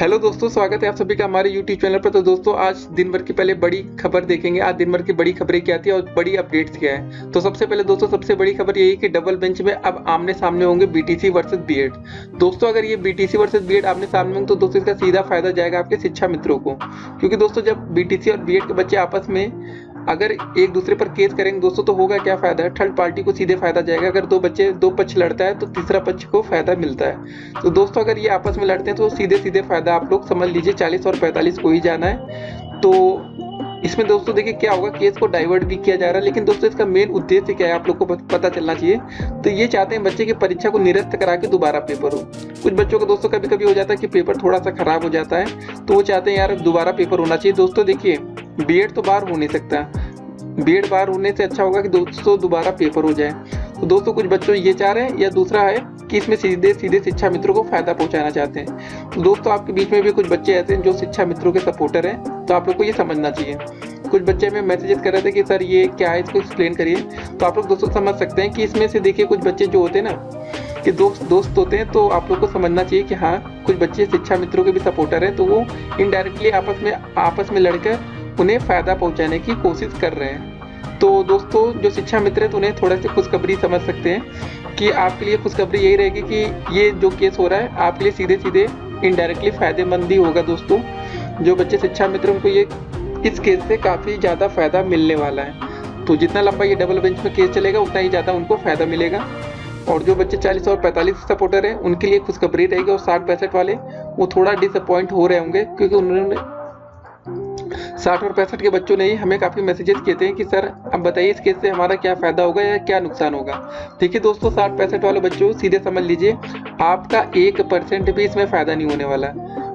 Hello दोस्तों, स्वागत है आप सभी का हमारे यूट्यूब चैनल पर। तो दोस्तों, आज दिन भर की पहले बड़ी खबर देखेंगे। आज दिन भर की बड़ी खबरें क्या थी और बड़ी अपडेट्स क्या है। तो सबसे पहले दोस्तों, सबसे बड़ी खबर यही कि डबल बेंच में अब आमने सामने होंगे बीटीसी वर्सेस बीएड। दोस्तों, अगर ये बीटीसी वर्सेस बीएड आमने सामने होंगे तो दोस्तों इसका सीधा फायदा जाएगा आपके शिक्षा मित्रों को, क्योंकि दोस्तों जब बीटीसी और बीएड के बच्चे आपस में अगर एक दूसरे पर केस करेंगे दोस्तों तो होगा क्या फायदा है, थर्ड पार्टी को सीधे फायदा जाएगा। अगर दो पक्ष लड़ता है तो तीसरा पक्ष को फायदा मिलता है। तो दोस्तों अगर ये आपस में लड़ते हैं तो सीधे सीधे फायदा आप लोग समझ लीजिए 40 और 45 को ही जाना है। तो इसमें दोस्तों देखिए क्या होगा, केस को डाइवर्ट भी किया जा रहा है, लेकिन दोस्तों इसका मेन उद्देश्य क्या है आप लोग को पता चलना चाहिए। तो ये चाहते हैं बच्चे की परीक्षा को निरस्त करा के दोबारा पेपर हो। कुछ बच्चों का दोस्तों कभी कभी हो जाता है कि पेपर थोड़ा सा खराब हो जाता है, तो वो चाहते हैं यार दोबारा पेपर होना चाहिए। दोस्तों देखिए, बीएड तो बाहर हो नहीं सकता, बीएड बाहर होने से अच्छा होगा कि दोस्तों दोबारा पेपर हो जाए। तो दोस्तों कुछ बच्चों ये चाह रहे हैं, या दूसरा है कि इसमें सीधे सीधे शिक्षा मित्रों को फायदा पहुंचाना चाहते हैं। तो दोस्तों आपके बीच में भी कुछ बच्चे ऐसे हैं जो शिक्षा मित्रों के सपोर्टर हैं, तो आप लोग को ये समझना चाहिए। कुछ बच्चे हमें मैसेजेस कर रहे थे कि सर ये क्या है, इसको एक्सप्लेन करिए। तो आप लोग दोस्तों समझ सकते हैं कि इसमें से देखिए कुछ बच्चे जो होते हैं ना कि दोस्त होते हैं, तो आप लोग को समझना चाहिए कि हाँ कुछ बच्चे शिक्षा मित्रों के भी सपोर्टर हैं, तो वो इनडायरेक्टली आपस में लड़कर उन्हें फायदा पहुंचाने की कोशिश कर रहे हैं। तो दोस्तों जो शिक्षा मित्र है तो उन्हें थोड़ा सी खुशखबरी समझ सकते हैं कि आपके लिए खुशखबरी यही रहेगी कि ये जो केस हो रहा है आपके लिए सीधे सीधे इनडायरेक्टली फायदेमंद ही होगा। दोस्तों जो बच्चे शिक्षा मित्र उनको ये इस केस से काफ़ी ज़्यादा फायदा मिलने वाला है। तो जितना लंबा ये डबल बेंच में केस चलेगा उतना ही ज़्यादा उनको फायदा मिलेगा। और जो बच्चे 40 और 45 सपोर्टर हैं उनके लिए खुशखबरी रहेगी, और 60-65 वाले वो थोड़ा डिसअपॉइंट हो रहे होंगे, क्योंकि उन्होंने 60 और 65 के बच्चों ने ही हमें काफ़ी मैसेजेस किए थे कि सर अब बताइए इस केस से हमारा क्या फ़ायदा होगा या क्या नुकसान होगा। देखिए दोस्तों 60-65 वाले बच्चों सीधे समझ लीजिए आपका 1% भी इसमें फ़ायदा नहीं होने वाला,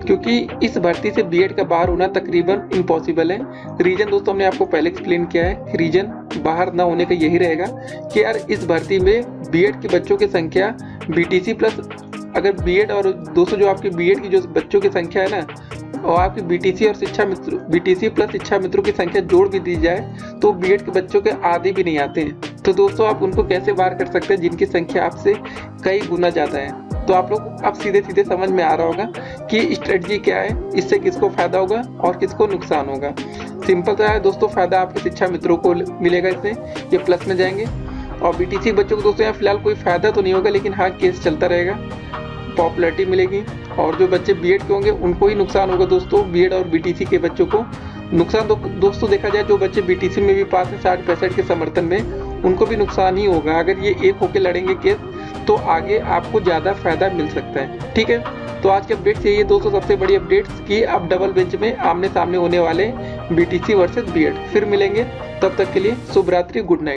क्योंकि इस भर्ती से बीएड का बाहर होना तकरीबन इम्पॉसिबल है। रीजन दोस्तों हमने आपको पहले एक्सप्लेन किया है, रीजन बाहर ना होने का यही रहेगा कि यार इस भर्ती में बीएड के बच्चों की संख्या बीटीसी प्लस, अगर बीएड और दोस्तों जो आपकी बीएड की जो बच्चों की संख्या है ना, और आपकी बीटीसी और बीटीसी प्लस शिक्षा मित्रों की संख्या जोड़ भी दी जाए तो बीएड के बच्चों के आधे भी नहीं आते हैं। तो दोस्तों आप उनको कैसे बाहर कर सकते हैं जिनकी संख्या आपसे कई गुना ज़्यादा है। तो आप लोग अब सीधे सीधे समझ में आ रहा होगा कि स्ट्रेटजी क्या है, इससे किसको फायदा होगा और किसको नुकसान होगा। सिंपल सा है दोस्तों, फायदा आपके शिक्षा मित्रों को मिलेगा, इससे ये प्लस में जाएंगे। और बीटीसी बच्चों को दोस्तों यहाँ फिलहाल कोई फायदा तो नहीं होगा, लेकिन हाँ केस चलता रहेगा, पॉपुलैरिटी मिलेगी। और जो बच्चे बीएड के होंगे उनको ही नुकसान होगा दोस्तों, बीएड और बीटीसी के बच्चों को नुकसान। दोस्तों देखा जाए जो बच्चे बीटीसी में भी पास है 60-65 के समर्थन में, उनको भी नुकसान ही होगा। अगर ये एक होकर लड़ेंगे केस तो आगे आपको ज़्यादा फायदा मिल सकता है। ठीक है, तो आज के अपडेट्स यही है दोस्तों, सबसे बड़ी अपडेट्स की अब डबल बेंच में आमने सामने होने वाले बीटीसी वर्सेस बीएड। फिर मिलेंगे, तब तक के लिए शुभ रात्रि, गुड नाइट।